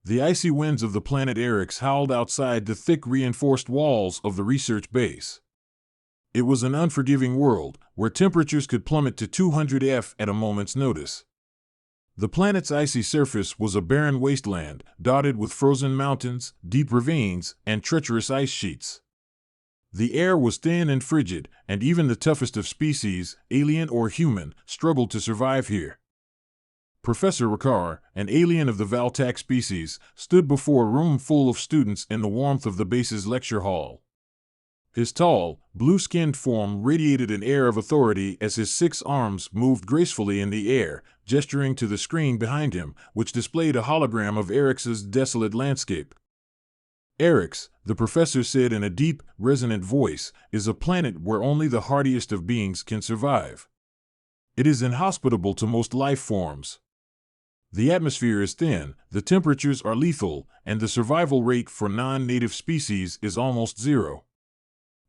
The icy winds of the planet Eryx howled outside the thick reinforced walls of the research base. It was an unforgiving world, where temperatures could plummet to 200 F at a moment's notice. The planet's icy surface was a barren wasteland, dotted with frozen mountains, deep ravines, and treacherous ice sheets. The air was thin and frigid, and even the toughest of species, alien or human, struggled to survive here. Professor Ricard, an alien of the Valtac species, stood before a room full of students in the warmth of the base's lecture hall. His tall, blue-skinned form radiated an air of authority as his 6 arms moved gracefully in the air, gesturing to the screen behind him, which displayed a hologram of Eryx's desolate landscape. Eryx, the professor said in a deep, resonant voice, is a planet where only the hardiest of beings can survive. It is inhospitable to most life forms. The atmosphere is thin, the temperatures are lethal, and the survival rate for non-native species is almost zero.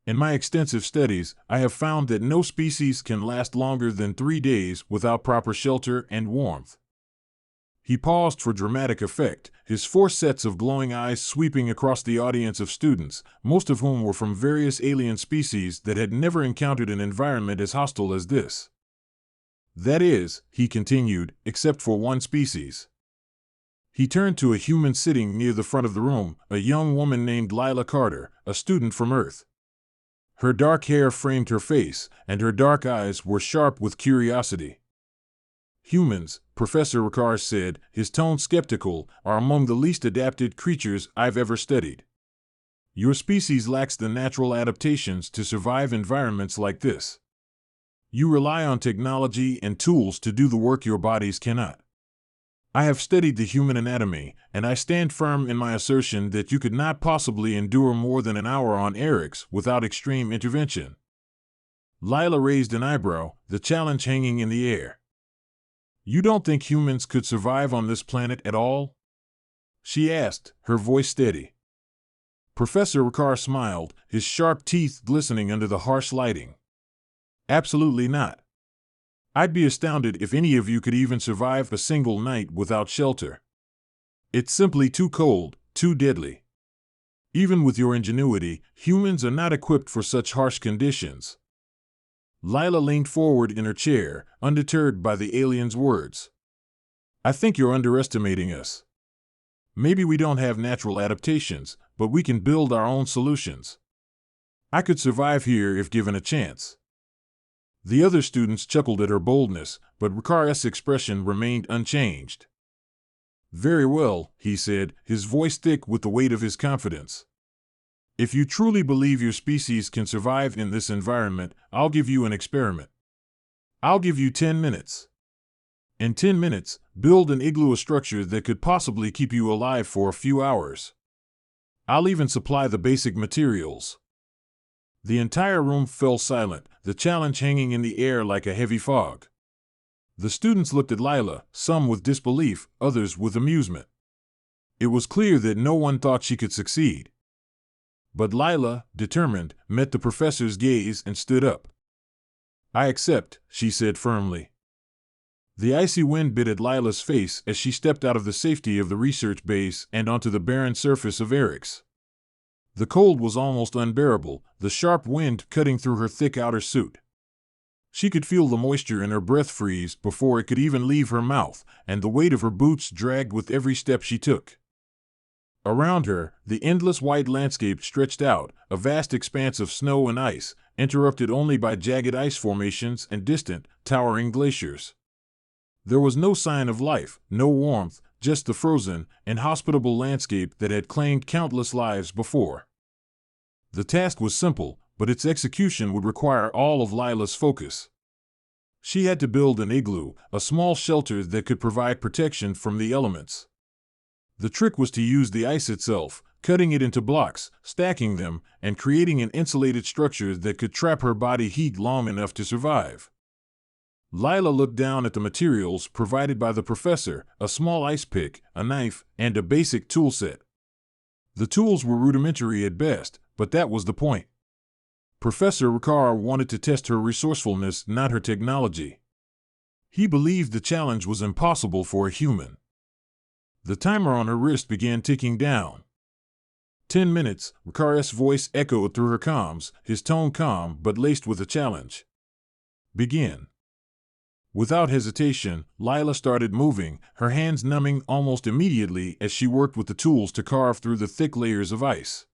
In my extensive studies, I have found that no species can last longer than 3 days without proper shelter and warmth. He paused for dramatic effect, his 4 sets of glowing eyes sweeping across the audience of students, most of whom were from various alien species that had never encountered an environment as hostile as this. That is, he continued, except for one species. He turned to a human sitting near the front of the room, a young woman named Lila Carter, a student from Earth. Her dark hair framed her face, and her dark eyes were sharp with curiosity. Humans, Professor Ricard said, his tone skeptical, are among the least adapted creatures I've ever studied. Your species lacks the natural adaptations to survive environments like this. You rely on technology and tools to do the work your bodies cannot. I have studied the human anatomy, and I stand firm in my assertion that you could not possibly endure more than an hour on Eryx without extreme intervention. Lila raised an eyebrow, the challenge hanging in the air. You don't think humans could survive on this planet at all? She asked, her voice steady. Professor Ricard smiled, his sharp teeth glistening under the harsh lighting. Absolutely not. I'd be astounded if any of you could even survive a single night without shelter. It's simply too cold, too deadly. Even with your ingenuity, humans are not equipped for such harsh conditions. Lila leaned forward in her chair, undeterred by the alien's words. I think you're underestimating us. Maybe we don't have natural adaptations, but we can build our own solutions. I could survive here if given a chance. The other students chuckled at her boldness, but Ricard's expression remained unchanged. Very well, he said, his voice thick with the weight of his confidence. If you truly believe your species can survive in this environment, I'll give you an experiment. I'll give you 10 minutes. In 10 minutes, build an igloo, a structure that could possibly keep you alive for a few hours. I'll even supply the basic materials. The entire room fell silent, the challenge hanging in the air like a heavy fog. The students looked at Lila, some with disbelief, others with amusement. It was clear that no one thought she could succeed. But Lila, determined, met the professor's gaze and stood up. I accept, she said firmly. The icy wind bit at Lila's face as she stepped out of the safety of the research base and onto the barren surface of Eryx. The cold was almost unbearable, the sharp wind cutting through her thick outer suit. She could feel the moisture in her breath freeze before it could even leave her mouth, and the weight of her boots dragged with every step she took. Around her, the endless white landscape stretched out, a vast expanse of snow and ice, interrupted only by jagged ice formations and distant, towering glaciers. There was no sign of life, no warmth, just the frozen, inhospitable landscape that had claimed countless lives before. The task was simple, but its execution would require all of Lila's focus. She had to build an igloo, a small shelter that could provide protection from the elements. The trick was to use the ice itself, cutting it into blocks, stacking them, and creating an insulated structure that could trap her body heat long enough to survive. Lila looked down at the materials provided by the professor, a small ice pick, a knife, and a basic tool set. The tools were rudimentary at best, but that was the point. Professor Ricard wanted to test her resourcefulness, not her technology. He believed the challenge was impossible for a human. The timer on her wrist began ticking down. 10 minutes, Ricard's voice echoed through her comms, his tone calm but laced with a challenge. Begin. Without hesitation, Lila started moving, her hands numbing almost immediately as she worked with the tools to carve through the thick layers of ice.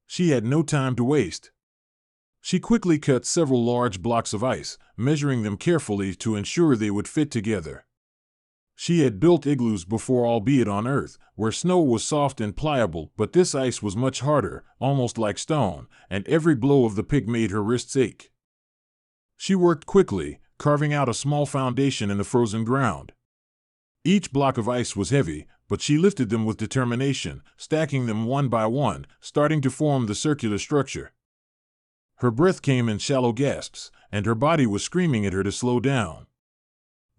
She had no time to waste. She quickly cut several large blocks of ice, measuring them carefully to ensure they would fit together. She had built igloos before, albeit on Earth, where snow was soft and pliable, but this ice was much harder, almost like stone, and every blow of the pick made her wrists ache. She worked quickly, carving out a small foundation in the frozen ground. Each block of ice was heavy, but she lifted them with determination, stacking them one by one, starting to form the circular structure. Her breath came in shallow gasps, and her body was screaming at her to slow down.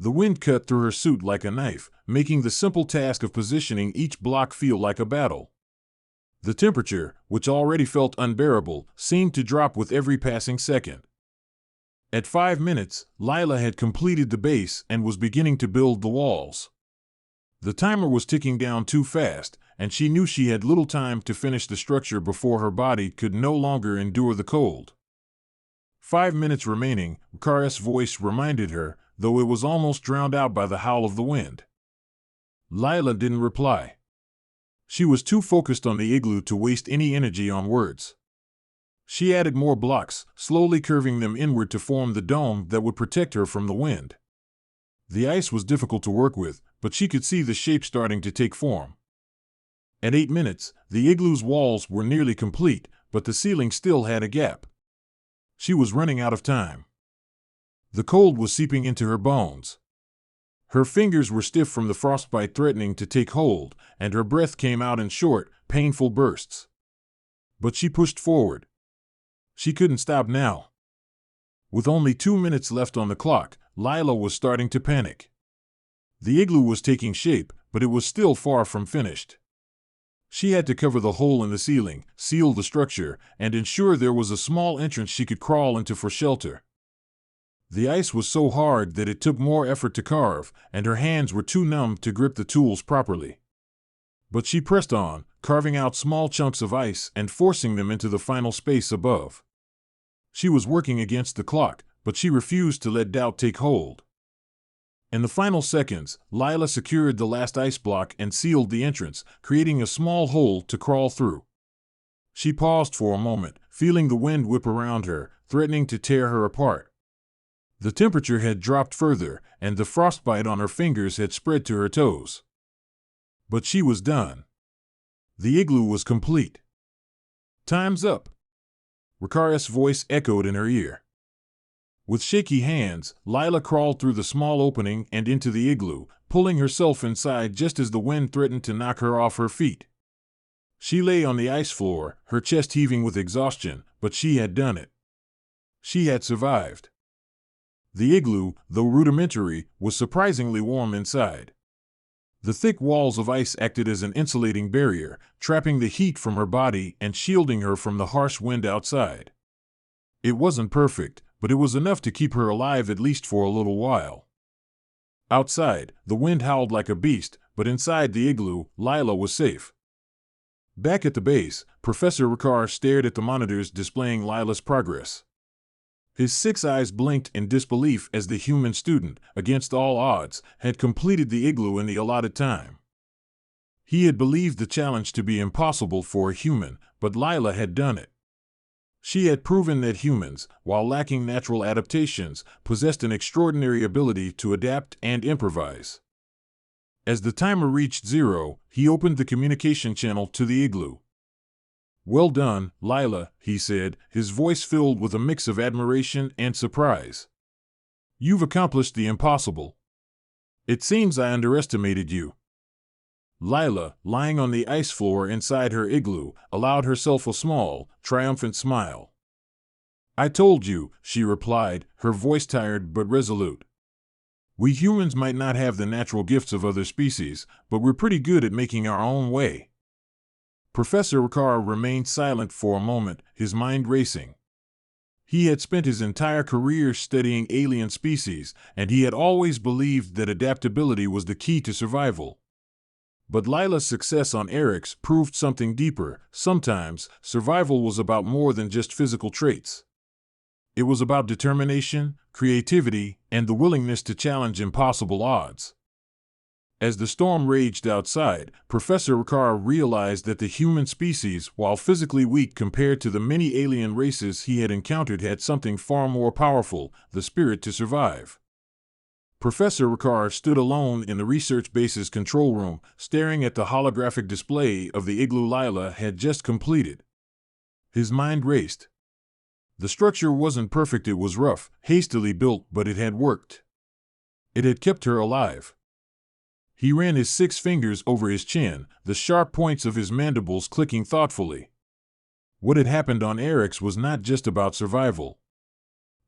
The wind cut through her suit like a knife, making the simple task of positioning each block feel like a battle. The temperature, which already felt unbearable, seemed to drop with every passing second. At 5 minutes, Lila had completed the base and was beginning to build the walls. The timer was ticking down too fast, and she knew she had little time to finish the structure before her body could no longer endure the cold. 5 minutes remaining, Ricard's voice reminded her, though it was almost drowned out by the howl of the wind. Lila didn't reply. She was too focused on the igloo to waste any energy on words. She added more blocks, slowly curving them inward to form the dome that would protect her from the wind. The ice was difficult to work with, but she could see the shape starting to take form. At 8 minutes, the igloo's walls were nearly complete, but the ceiling still had a gap. She was running out of time. The cold was seeping into her bones. Her fingers were stiff from the frostbite threatening to take hold, and her breath came out in short, painful bursts. But she pushed forward. She couldn't stop now. With only 2 minutes left on the clock, Lila was starting to panic. The igloo was taking shape, but it was still far from finished. She had to cover the hole in the ceiling, seal the structure, and ensure there was a small entrance she could crawl into for shelter. The ice was so hard that it took more effort to carve, and her hands were too numb to grip the tools properly. But she pressed on, carving out small chunks of ice and forcing them into the final space above. She was working against the clock, but she refused to let doubt take hold. In the final seconds, Lila secured the last ice block and sealed the entrance, creating a small hole to crawl through. She paused for a moment, feeling the wind whip around her, threatening to tear her apart. The temperature had dropped further, and the frostbite on her fingers had spread to her toes. But she was done. The igloo was complete. "Time's up." Ricard's voice echoed in her ear. With shaky hands, Lila crawled through the small opening and into the igloo, pulling herself inside just as the wind threatened to knock her off her feet. She lay on the ice floor, her chest heaving with exhaustion, but she had done it. She had survived. The igloo, though rudimentary, was surprisingly warm inside. The thick walls of ice acted as an insulating barrier, trapping the heat from her body and shielding her from the harsh wind outside. It wasn't perfect, but it was enough to keep her alive at least for a little while. Outside, the wind howled like a beast, but inside the igloo, Lila was safe. Back at the base, Professor Ricard stared at the monitors displaying Lila's progress. His 6 eyes blinked in disbelief as the human student, against all odds, had completed the igloo in the allotted time. He had believed the challenge to be impossible for a human, but Lila had done it. She had proven that humans, while lacking natural adaptations, possessed an extraordinary ability to adapt and improvise. As the timer reached 0, he opened the communication channel to the igloo. "Well done, Lila," he said, his voice filled with a mix of admiration and surprise. "You've accomplished the impossible. It seems I underestimated you." Lila, lying on the ice floor inside her igloo, allowed herself a small, triumphant smile. "I told you," she replied, her voice tired but resolute. "We humans might not have the natural gifts of other species, but we're pretty good at making our own way." Professor Ricard remained silent for a moment, his mind racing. He had spent his entire career studying alien species, and he had always believed that adaptability was the key to survival. But Lila's success on Eric's proved something deeper. Sometimes, survival was about more than just physical traits. It was about determination, creativity, and the willingness to challenge impossible odds. As the storm raged outside, Professor Ricard realized that the human species, while physically weak compared to the many alien races he had encountered, had something far more powerful: the spirit to survive. Professor Ricard stood alone in the research base's control room, staring at the holographic display of the igloo Lila had just completed. His mind raced. The structure wasn't perfect, it was rough, hastily built, but it had worked. It had kept her alive. He ran his 6 fingers over his chin, the sharp points of his mandibles clicking thoughtfully. What had happened on Eric's was not just about survival.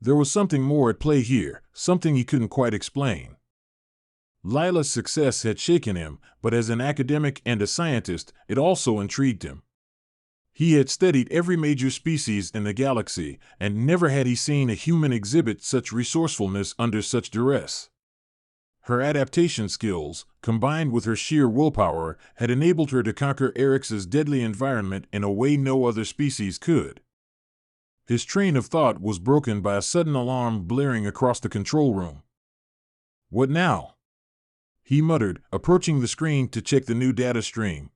There was something more at play here, something he couldn't quite explain. Lila's success had shaken him, but as an academic and a scientist, it also intrigued him. He had studied every major species in the galaxy, and never had he seen a human exhibit such resourcefulness under such duress. Her adaptation skills, combined with her sheer willpower, had enabled her to conquer Eric's deadly environment in a way no other species could. His train of thought was broken by a sudden alarm blaring across the control room. "What now?" he muttered, approaching the screen to check the new data stream.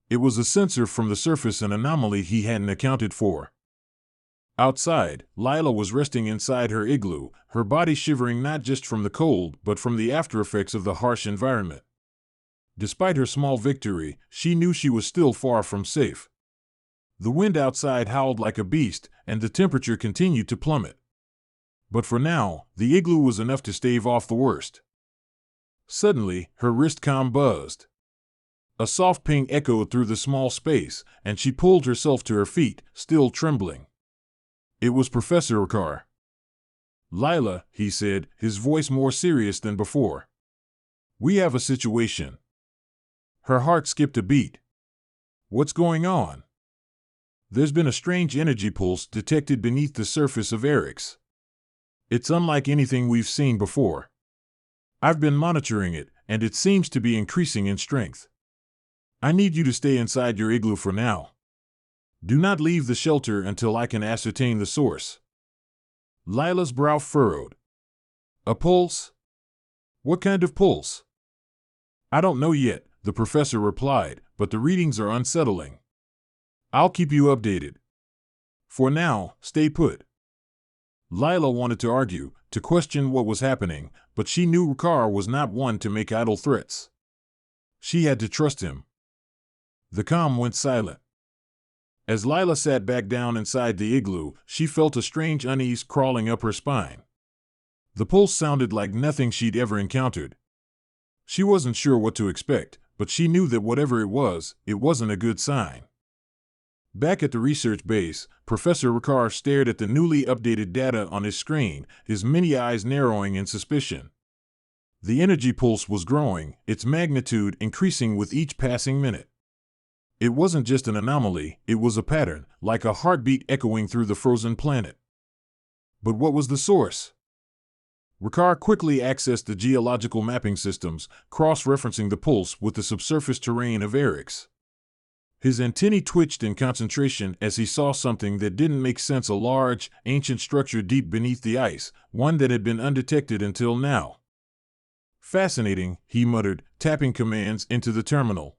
It was a sensor from the surface, an anomaly he hadn't accounted for. Outside, Lila was resting inside her igloo, her body shivering not just from the cold but from the aftereffects of the harsh environment. Despite her small victory, she knew she was still far from safe. The wind outside howled like a beast, and the temperature continued to plummet. But for now, the igloo was enough to stave off the worst. Suddenly, her wrist comm buzzed. A soft ping echoed through the small space, and she pulled herself to her feet, still trembling. It was Professor Ricard. "Lila," he said, his voice more serious than before. "We have a situation." Her heart skipped a beat. "What's going on?" "There's been a strange energy pulse detected beneath the surface of Eric's. It's unlike anything we've seen before. I've been monitoring it, and it seems to be increasing in strength. I need you to stay inside your igloo for now. Do not leave the shelter until I can ascertain the source." Lila's brow furrowed. "A pulse? What kind of pulse?" "I don't know yet," the professor replied, "but the readings are unsettling. I'll keep you updated. For now, stay put." Lila wanted to argue, to question what was happening, but she knew Ricard was not one to make idle threats. She had to trust him. The comm went silent. As Lila sat back down inside the igloo, she felt a strange unease crawling up her spine. The pulse sounded like nothing she'd ever encountered. She wasn't sure what to expect, but she knew that whatever it wasn't a good sign. Back at the research base, Professor Ricard stared at the newly updated data on his screen, his many eyes narrowing in suspicion. The energy pulse was growing, its magnitude increasing with each passing minute. It wasn't just an anomaly, it was a pattern, like a heartbeat echoing through the frozen planet. But what was the source? Ricard quickly accessed the geological mapping systems, cross-referencing the pulse with the subsurface terrain of Eric's. His antennae twitched in concentration as he saw something that didn't make sense: a large, ancient structure deep beneath the ice, one that had been undetected until now. "Fascinating," he muttered, tapping commands into the terminal.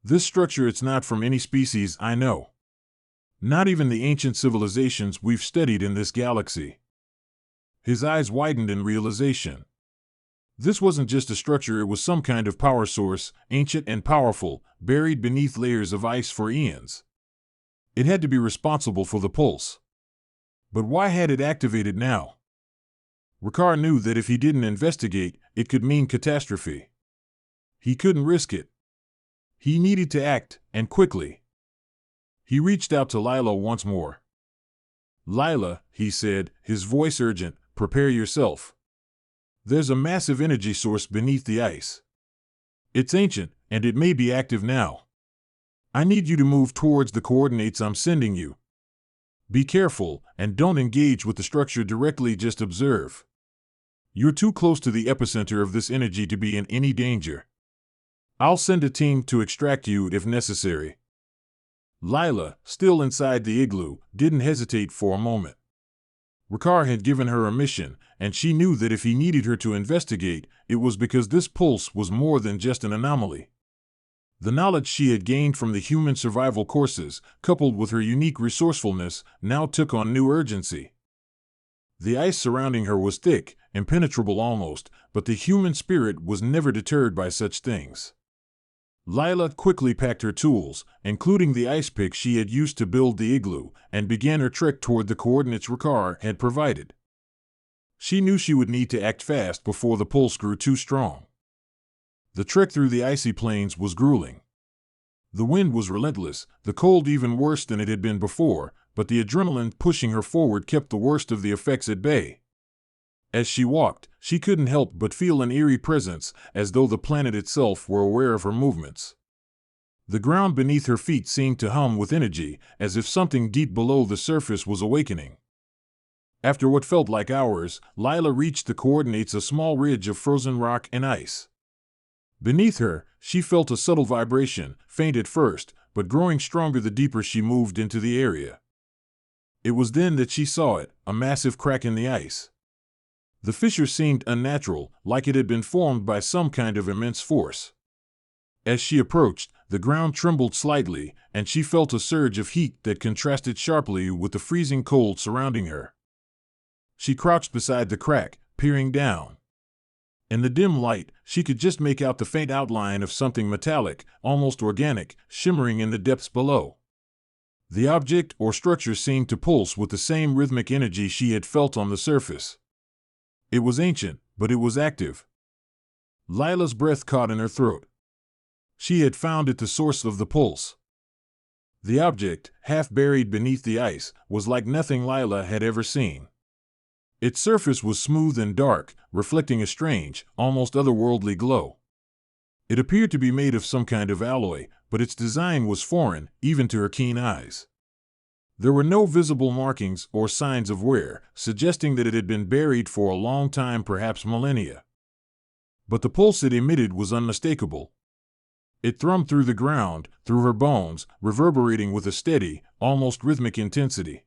"This structure, it's not from any species I know. Not even the ancient civilizations we've studied in this galaxy." His eyes widened in realization. This wasn't just a structure, it was some kind of power source, ancient and powerful, buried beneath layers of ice for eons. It had to be responsible for the pulse. But why had it activated now? Ricard knew that if he didn't investigate, it could mean catastrophe. He couldn't risk it. He needed to act, and quickly. He reached out to Lila once more. "Lila," he said, his voice urgent, "prepare yourself. There's a massive energy source beneath the ice. It's ancient, and it may be active now. I need you to move towards the coordinates I'm sending you. Be careful, and don't engage with the structure directly, just observe. You're too close to the epicenter of this energy to be in any danger." I'll send a team to extract you if necessary. Lila, still inside the igloo, didn't hesitate for a moment. Ricard had given her a mission, and she knew that if he needed her to investigate, it was because this pulse was more than just an anomaly. The knowledge she had gained from the human survival courses, coupled with her unique resourcefulness, now took on new urgency. The ice surrounding her was thick, impenetrable almost, but the human spirit was never deterred by such things. Lila quickly packed her tools, including the ice pick she had used to build the igloo, and began her trek toward the coordinates Ricard had provided. She knew she would need to act fast before the pulse grew too strong. The trek through the icy plains was grueling. The wind was relentless, the cold even worse than it had been before, but the adrenaline pushing her forward kept the worst of the effects at bay. As she walked, she couldn't help but feel an eerie presence, as though the planet itself were aware of her movements. The ground beneath her feet seemed to hum with energy, as if something deep below the surface was awakening. After what felt like hours, Lila reached the coordinates, a small ridge of frozen rock and ice. Beneath her, she felt a subtle vibration, faint at first, but growing stronger the deeper she moved into the area. It was then that she saw it, a massive crack in the ice. The fissure seemed unnatural, like it had been formed by some kind of immense force. As she approached, the ground trembled slightly, and she felt a surge of heat that contrasted sharply with the freezing cold surrounding her. She crouched beside the crack, peering down. In the dim light, she could just make out the faint outline of something metallic, almost organic, shimmering in the depths below. The object or structure seemed to pulse with the same rhythmic energy she had felt on the surface. It was ancient, but it was active. Lila's breath caught in her throat. She had found it, the source of the pulse. The object, half buried beneath the ice, was like nothing Lila had ever seen. Its surface was smooth and dark, reflecting a strange, almost otherworldly glow. It appeared to be made of some kind of alloy, but its design was foreign, even to her keen eyes. There were no visible markings or signs of wear, suggesting that it had been buried for a long time, perhaps millennia. But the pulse it emitted was unmistakable. It thrummed through the ground, through her bones, reverberating with a steady, almost rhythmic intensity.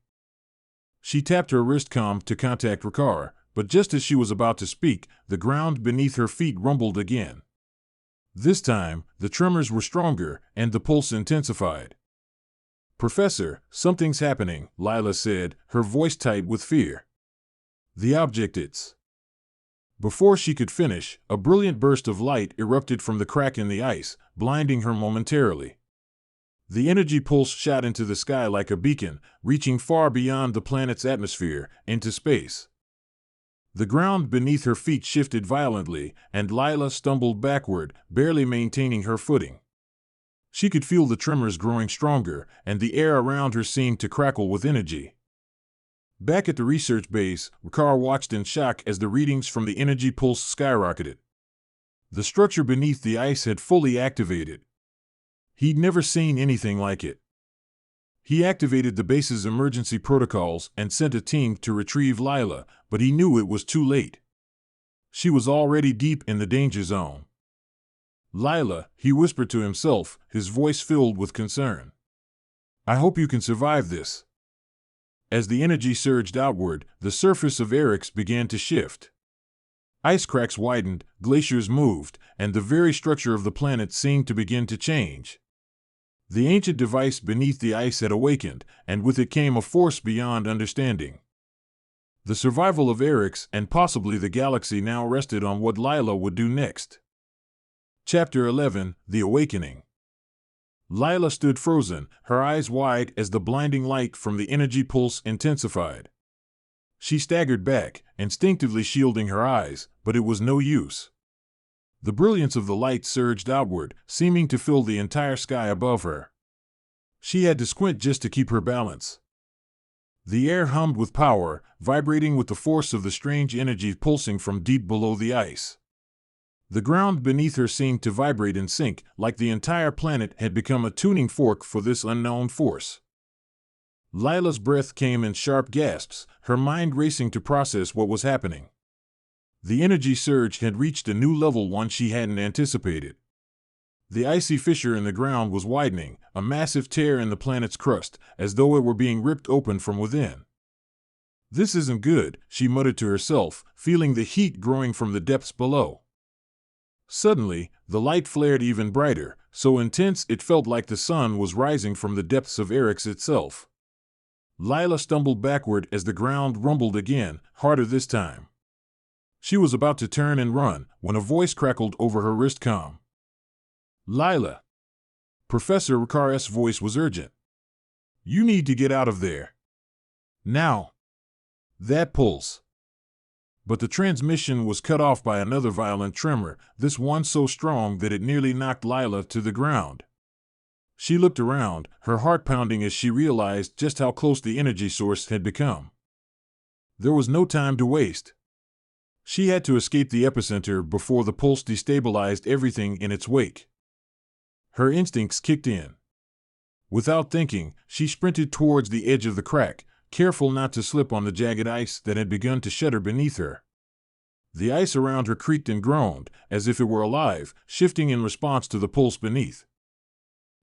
She tapped her wristcom to contact Ricard, but just as she was about to speak, the ground beneath her feet rumbled again. This time, the tremors were stronger, and the pulse intensified. "Professor, something's happening," Lila said, her voice tight with fear. "The object, it's—" Before she could finish, a brilliant burst of light erupted from the crack in the ice, blinding her momentarily. The energy pulse shot into the sky like a beacon, reaching far beyond the planet's atmosphere, into space. The ground beneath her feet shifted violently, and Lila stumbled backward, barely maintaining her footing. She could feel the tremors growing stronger, and the air around her seemed to crackle with energy. Back at the research base, Ricard watched in shock as the readings from the energy pulse skyrocketed. The structure beneath the ice had fully activated. He'd never seen anything like it. He activated the base's emergency protocols and sent a team to retrieve Lila, but he knew it was too late. She was already deep in the danger zone. "Lila," he whispered to himself, his voice filled with concern. "I hope you can survive this." As the energy surged outward, the surface of Eryx began to shift. Ice cracks widened, glaciers moved, and the very structure of the planet seemed to begin to change. The ancient device beneath the ice had awakened, and with it came a force beyond understanding. The survival of Eryx and possibly the galaxy now rested on what Lila would do next. Chapter 11: The Awakening. Lila stood frozen, her eyes wide as the blinding light from the energy pulse intensified. She staggered back, instinctively shielding her eyes, but it was no use. The brilliance of the light surged outward, seeming to fill the entire sky above her. She had to squint just to keep her balance. The air hummed with power, vibrating with the force of the strange energy pulsing from deep below the ice. The ground beneath her seemed to vibrate in sync, like the entire planet had become a tuning fork for this unknown force. Lila's breath came in sharp gasps, her mind racing to process what was happening. The energy surge had reached a new level, one she hadn't anticipated. The icy fissure in the ground was widening, a massive tear in the planet's crust, as though it were being ripped open from within. "This isn't good," she muttered to herself, feeling the heat growing from the depths below. Suddenly, the light flared even brighter, so intense it felt like the sun was rising from the depths of Eryx itself. Lila stumbled backward as the ground rumbled again, harder this time. She was about to turn and run when a voice crackled over her wrist comm. "Lila." Professor Ricar's voice was urgent. "You need to get out of there. Now." That pulse. But the transmission was cut off by another violent tremor, this one so strong that it nearly knocked Lila to the ground. She looked around, her heart pounding as she realized just how close the energy source had become. There was no time to waste. She had to escape the epicenter before the pulse destabilized everything in its wake. Her instincts kicked in. Without thinking, she sprinted towards the edge of the crack, careful not to slip on the jagged ice that had begun to shudder beneath her. The ice around her creaked and groaned, as if it were alive, shifting in response to the pulse beneath.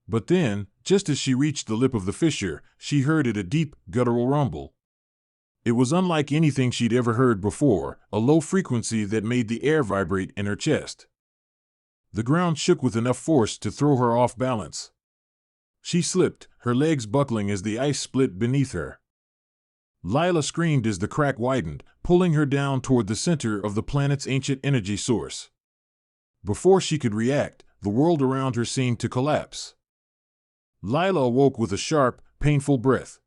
But then, just as she reached the lip of the fissure, she heard it, a deep, guttural rumble. It was unlike anything she'd ever heard before, a low frequency that made the air vibrate in her chest. The ground shook with enough force to throw her off balance. She slipped, her legs buckling as the ice split beneath her. Lila screamed as the crack widened, pulling her down toward the center of the planet's ancient energy source. Before she could react, the world around her seemed to collapse. Lila awoke with a sharp, painful breath.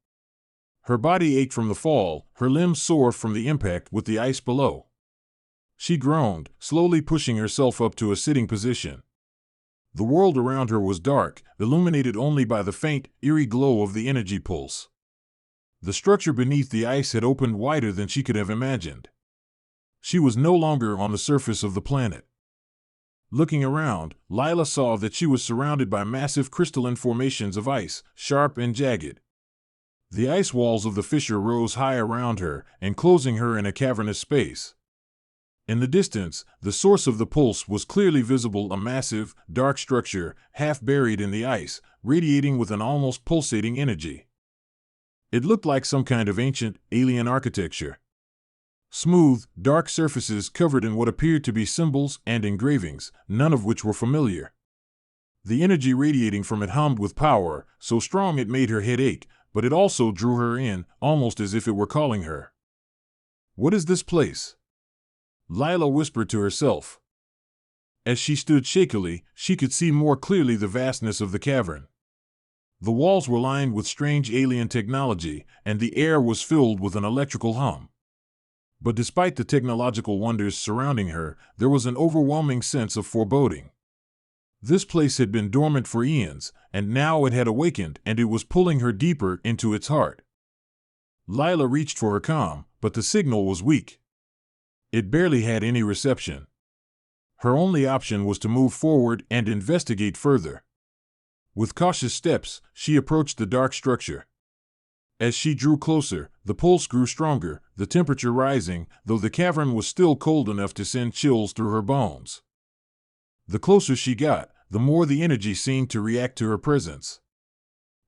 Her body ached from the fall, her limbs sore from the impact with the ice below. She groaned, slowly pushing herself up to a sitting position. The world around her was dark, illuminated only by the faint, eerie glow of the energy pulse. The structure beneath the ice had opened wider than she could have imagined. She was no longer on the surface of the planet. Looking around, Lila saw that she was surrounded by massive crystalline formations of ice, sharp and jagged. The ice walls of the fissure rose high around her, enclosing her in a cavernous space. In the distance, the source of the pulse was clearly visible, a massive, dark structure, half buried in the ice, radiating with an almost pulsating energy. It looked like some kind of ancient, alien architecture. Smooth, dark surfaces covered in what appeared to be symbols and engravings, none of which were familiar. The energy radiating from it hummed with power, so strong it made her head ache, but it also drew her in, almost as if it were calling her. "What is this place?" Lila whispered to herself. As she stood shakily, she could see more clearly the vastness of the cavern. The walls were lined with strange alien technology, and the air was filled with an electrical hum. But despite the technological wonders surrounding her, there was an overwhelming sense of foreboding. This place had been dormant for eons, and now it had awakened, and it was pulling her deeper into its heart. Lila reached for her comm, but the signal was weak. It barely had any reception. Her only option was to move forward and investigate further. With cautious steps, she approached the dark structure. As she drew closer, the pulse grew stronger, the temperature rising, though the cavern was still cold enough to send chills through her bones. The closer she got, the more the energy seemed to react to her presence.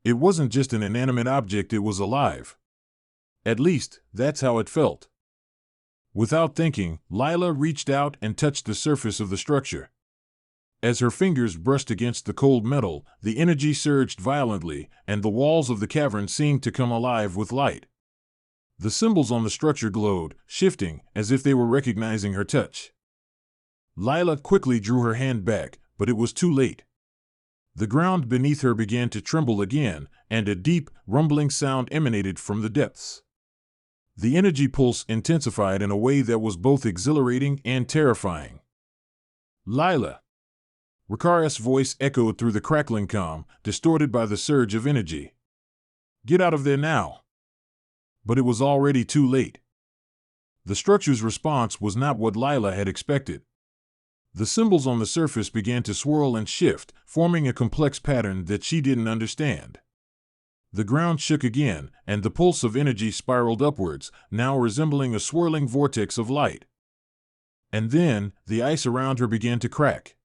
It wasn't just an inanimate object, it was alive. At least, that's how it felt. Without thinking, Lila reached out and touched the surface of the structure. As her fingers brushed against the cold metal, the energy surged violently, and the walls of the cavern seemed to come alive with light. The symbols on the structure glowed, shifting, as if they were recognizing her touch. Lila quickly drew her hand back, but it was too late. The ground beneath her began to tremble again, and a deep, rumbling sound emanated from the depths. The energy pulse intensified in a way that was both exhilarating and terrifying. "Lila!" Ricar's voice echoed through the crackling comm, distorted by the surge of energy. "Get out of there now!" But it was already too late. The structure's response was not what Lila had expected. The symbols on the surface began to swirl and shift, forming a complex pattern that she didn't understand. The ground shook again, and the pulse of energy spiraled upwards, now resembling a swirling vortex of light. And then, the ice around her began to crack.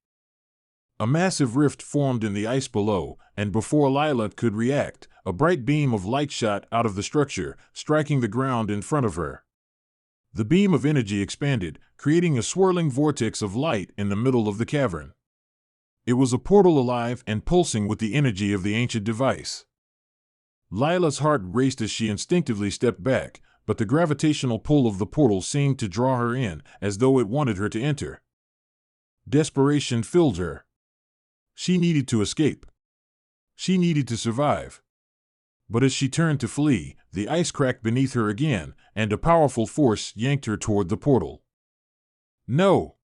A massive rift formed in the ice below, and before Lila could react, a bright beam of light shot out of the structure, striking the ground in front of her. The beam of energy expanded, creating a swirling vortex of light in the middle of the cavern. It was a portal alive and pulsing with the energy of the ancient device. Lila's heart raced as she instinctively stepped back, but the gravitational pull of the portal seemed to draw her in, as though it wanted her to enter. Desperation filled her. She needed to escape. She needed to survive. But as she turned to flee, the ice cracked beneath her again, and a powerful force yanked her toward the portal. No!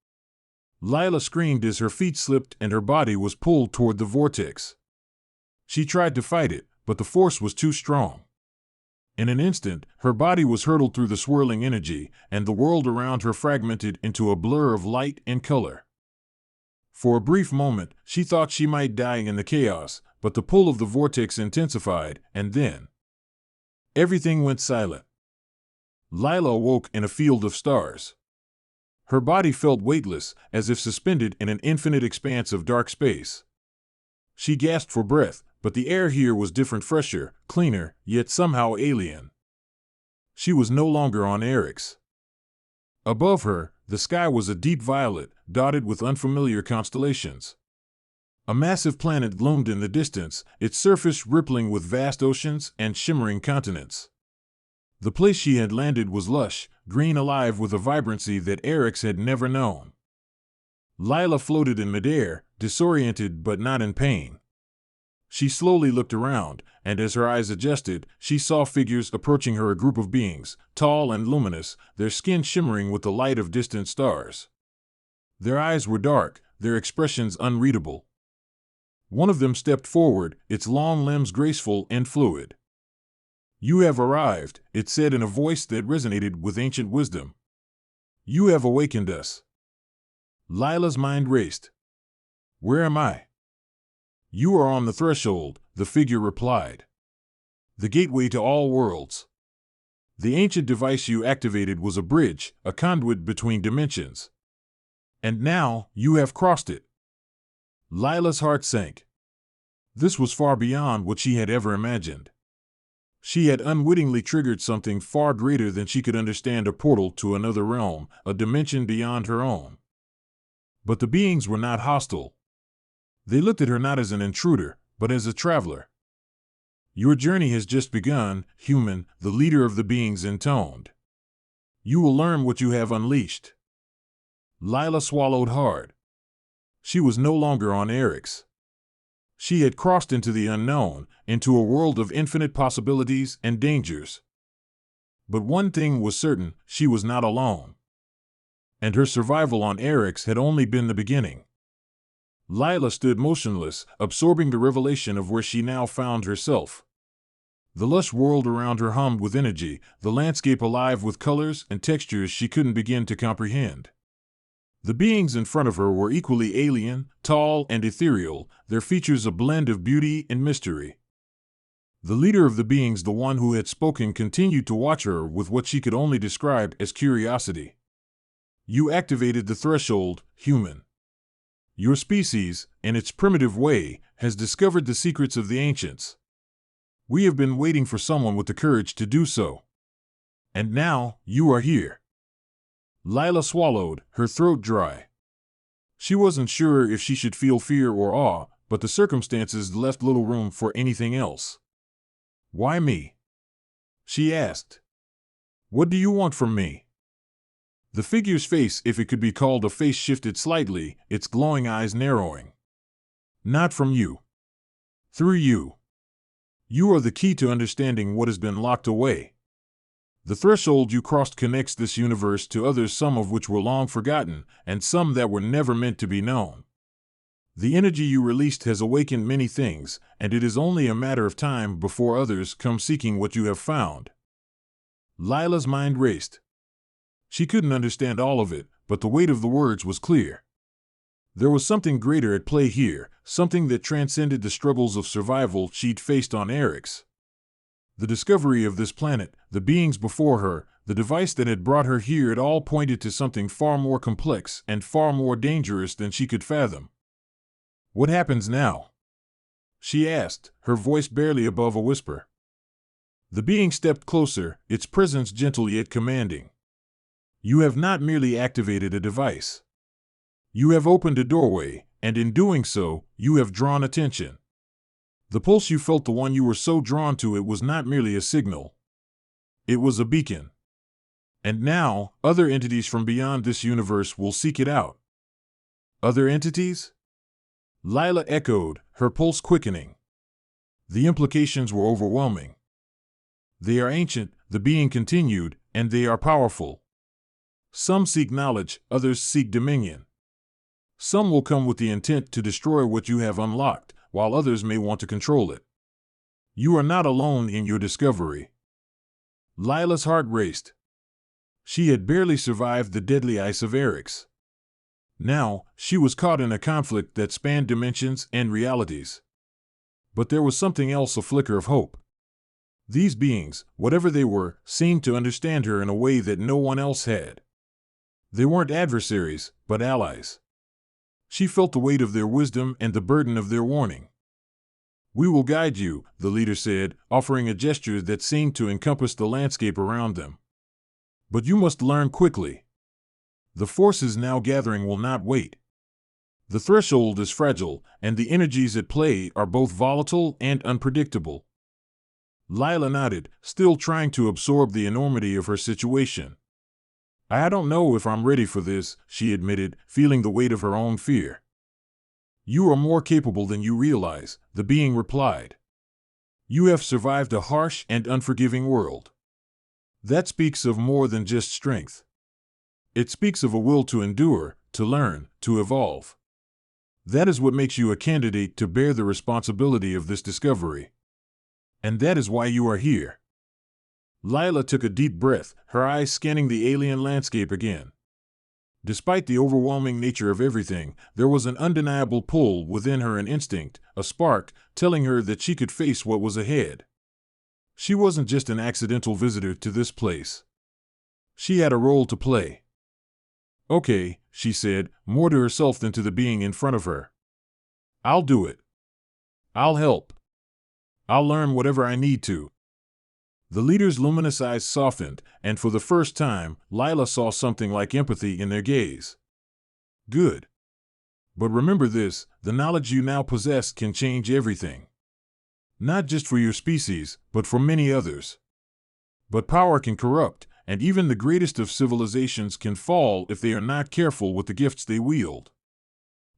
Lila screamed as her feet slipped and her body was pulled toward the vortex. She tried to fight it, but the force was too strong. In an instant, her body was hurtled through the swirling energy, and the world around her fragmented into a blur of light and color. For a brief moment, she thought she might die in the chaos, but the pull of the vortex intensified, and then everything went silent. Lila awoke in a field of stars. Her body felt weightless, as if suspended in an infinite expanse of dark space. She gasped for breath, but the air here was different, fresher, cleaner, yet somehow alien. She was no longer on Eryx. Above her, the sky was a deep violet, dotted with unfamiliar constellations. A massive planet loomed in the distance, its surface rippling with vast oceans and shimmering continents. The place she had landed was lush, green, alive with a vibrancy that Eryx had never known. Lila floated in midair, disoriented but not in pain. She slowly looked around, and as her eyes adjusted, she saw figures approaching her, a group of beings, tall and luminous, their skin shimmering with the light of distant stars. Their eyes were dark, their expressions unreadable. One of them stepped forward, its long limbs graceful and fluid. "You have arrived," it said in a voice that resonated with ancient wisdom. "You have awakened us." Lila's mind raced. "Where am I?" "You are on the threshold," the figure replied. "The gateway to all worlds. The ancient device you activated was a bridge, a conduit between dimensions. And now, you have crossed it." Lila's heart sank. This was far beyond what she had ever imagined. She had unwittingly triggered something far greater than she could understand, a portal to another realm, a dimension beyond her own. But the beings were not hostile. They looked at her not as an intruder, but as a traveler. "Your journey has just begun, human," the leader of the beings intoned. "You will learn what you have unleashed." Lila swallowed hard. She was no longer on Eryx. She had crossed into the unknown, into a world of infinite possibilities and dangers. But one thing was certain, she was not alone. And her survival on Eryx had only been the beginning. Lila stood motionless, absorbing the revelation of where she now found herself. The lush world around her hummed with energy, the landscape alive with colors and textures she couldn't begin to comprehend. The beings in front of her were equally alien, tall and ethereal, their features a blend of beauty and mystery. The leader of the beings, the one who had spoken, continued to watch her with what she could only describe as curiosity. "You activated the threshold, human. Your species, in its primitive way, has discovered the secrets of the ancients. We have been waiting for someone with the courage to do so. And now, you are here." Lila swallowed, her throat dry. She wasn't sure if she should feel fear or awe, but the circumstances left little room for anything else. "Why me?" she asked. "What do you want from me?" The figure's face, if it could be called a face, shifted slightly, its glowing eyes narrowing. "Not from you. Through you. You are the key to understanding what has been locked away. The threshold you crossed connects this universe to others, some of which were long forgotten, and some that were never meant to be known. The energy you released has awakened many things, and it is only a matter of time before others come seeking what you have found." Lila's mind raced. She couldn't understand all of it, but the weight of the words was clear. There was something greater at play here, something that transcended the struggles of survival she'd faced on Eryx. The discovery of this planet, the beings before her, the device that had brought her here, it all pointed to something far more complex and far more dangerous than she could fathom. What happens now? She asked, her voice barely above a whisper. The being stepped closer, its presence gentle yet commanding. You have not merely activated a device. You have opened a doorway, and in doing so, you have drawn attention. The pulse you felt, the one you were so drawn to, it was not merely a signal. It was a beacon. And now, other entities from beyond this universe will seek it out. Other entities? Lila echoed, her pulse quickening. The implications were overwhelming. They are ancient, the being continued, and they are powerful. Some seek knowledge, others seek dominion. Some will come with the intent to destroy what you have unlocked, while others may want to control it. You are not alone in your discovery. Lila's heart raced. She had barely survived the deadly ice of Eric's. Now, she was caught in a conflict that spanned dimensions and realities. But there was something else, a flicker of hope. These beings, whatever they were, seemed to understand her in a way that no one else had. They weren't adversaries, but allies. She felt the weight of their wisdom and the burden of their warning. We will guide you, the leader said, offering a gesture that seemed to encompass the landscape around them. But you must learn quickly. The forces now gathering will not wait. The threshold is fragile, and the energies at play are both volatile and unpredictable. Lila nodded, still trying to absorb the enormity of her situation. I don't know if I'm ready for this, she admitted, feeling the weight of her own fear. You are more capable than you realize, the being replied. You have survived a harsh and unforgiving world. That speaks of more than just strength. It speaks of a will to endure, to learn, to evolve. That is what makes you a candidate to bear the responsibility of this discovery. And that is why you are here. Lila took a deep breath, her eyes scanning the alien landscape again. Despite the overwhelming nature of everything, there was an undeniable pull within her, an instinct, a spark, telling her that she could face what was ahead. She wasn't just an accidental visitor to this place. She had a role to play. Okay, she said, more to herself than to the being in front of her. I'll do it. I'll help. I'll learn whatever I need to. The leader's luminous eyes softened, and for the first time, Lila saw something like empathy in their gaze. Good. But remember this, the knowledge you now possess can change everything. Not just for your species, but for many others. But power can corrupt, and even the greatest of civilizations can fall if they are not careful with the gifts they wield.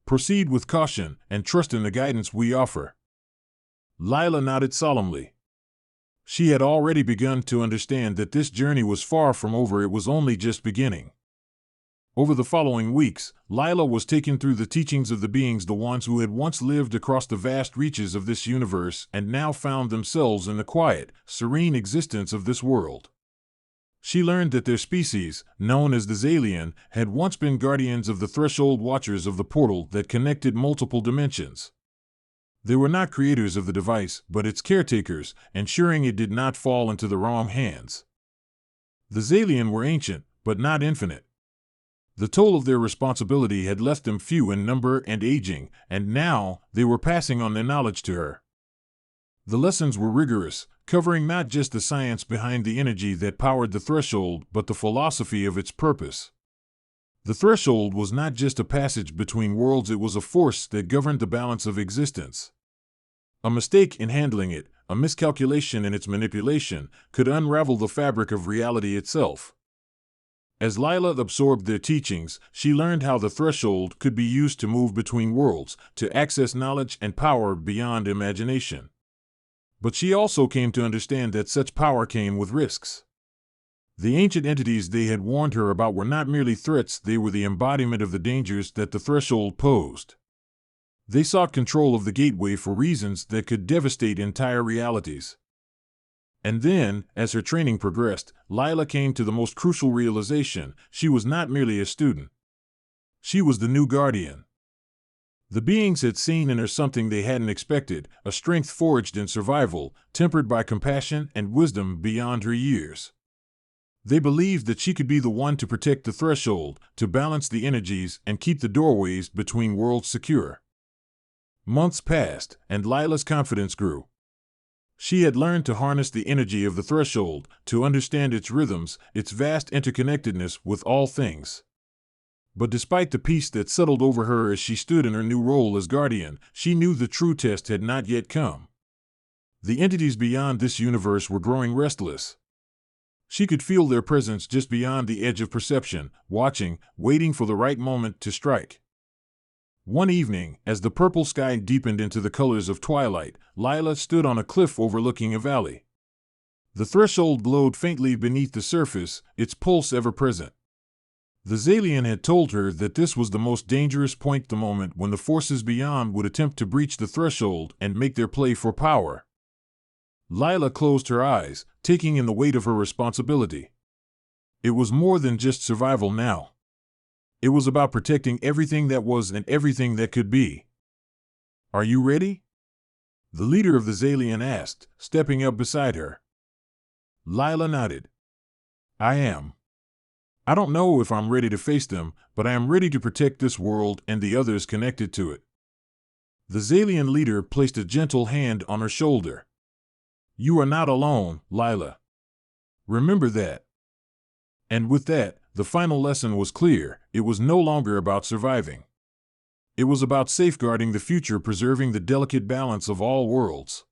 Proceed with caution, and trust in the guidance we offer. Lila nodded solemnly. She had already begun to understand that this journey was far from over, it was only just beginning. Over the following weeks, Lila was taken through the teachings of the beings, the ones who had once lived across the vast reaches of this universe and now found themselves in the quiet, serene existence of this world. She learned that their species, known as the Zalian, had once been guardians of the threshold, watchers of the portal that connected multiple dimensions. They were not creators of the device, but its caretakers, ensuring it did not fall into the wrong hands. The Zalian were ancient, but not infinite. The toll of their responsibility had left them few in number and aging, and now they were passing on their knowledge to her. The lessons were rigorous, covering not just the science behind the energy that powered the threshold, but the philosophy of its purpose. The threshold was not just a passage between worlds, it was a force that governed the balance of existence. A mistake in handling it, a miscalculation in its manipulation, could unravel the fabric of reality itself. As Lila absorbed their teachings, she learned how the threshold could be used to move between worlds, to access knowledge and power beyond imagination. But she also came to understand that such power came with risks. The ancient entities they had warned her about were not merely threats, they were the embodiment of the dangers that the threshold posed. They sought control of the gateway for reasons that could devastate entire realities. And then, as her training progressed, Lila came to the most crucial realization: she was not merely a student. She was the new guardian. The beings had seen in her something they hadn't expected, a strength forged in survival, tempered by compassion and wisdom beyond her years. They believed that she could be the one to protect the threshold, to balance the energies and keep the doorways between worlds secure. Months passed, and Lila's confidence grew. She had learned to harness the energy of the threshold, to understand its rhythms, its vast interconnectedness with all things. But despite the peace that settled over her as she stood in her new role as guardian, she knew the true test had not yet come. The entities beyond this universe were growing restless. She could feel their presence just beyond the edge of perception, watching, waiting for the right moment to strike. One evening, as the purple sky deepened into the colors of twilight, Lila stood on a cliff overlooking a valley. The threshold glowed faintly beneath the surface, its pulse ever present. The Zalian had told her that this was the most dangerous point, the moment when the forces beyond would attempt to breach the threshold and make their play for power. Lila closed her eyes, taking in the weight of her responsibility. It was more than just survival now. It was about protecting everything that was and everything that could be. "Are you ready?" the leader of the Zalian asked, stepping up beside her. Lila nodded. "I am. I don't know if I'm ready to face them, but I am ready to protect this world and the others connected to it." The Zalian leader placed a gentle hand on her shoulder. "You are not alone, Lila. Remember that." And with that, the final lesson was clear. It was no longer about surviving. It was about safeguarding the future, preserving the delicate balance of all worlds.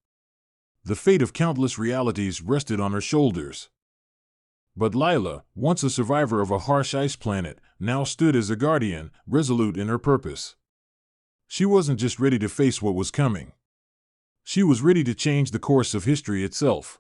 The fate of countless realities rested on her shoulders. But Lila, once a survivor of a harsh ice planet, now stood as a guardian, resolute in her purpose. She wasn't just ready to face what was coming. She was ready to change the course of history itself.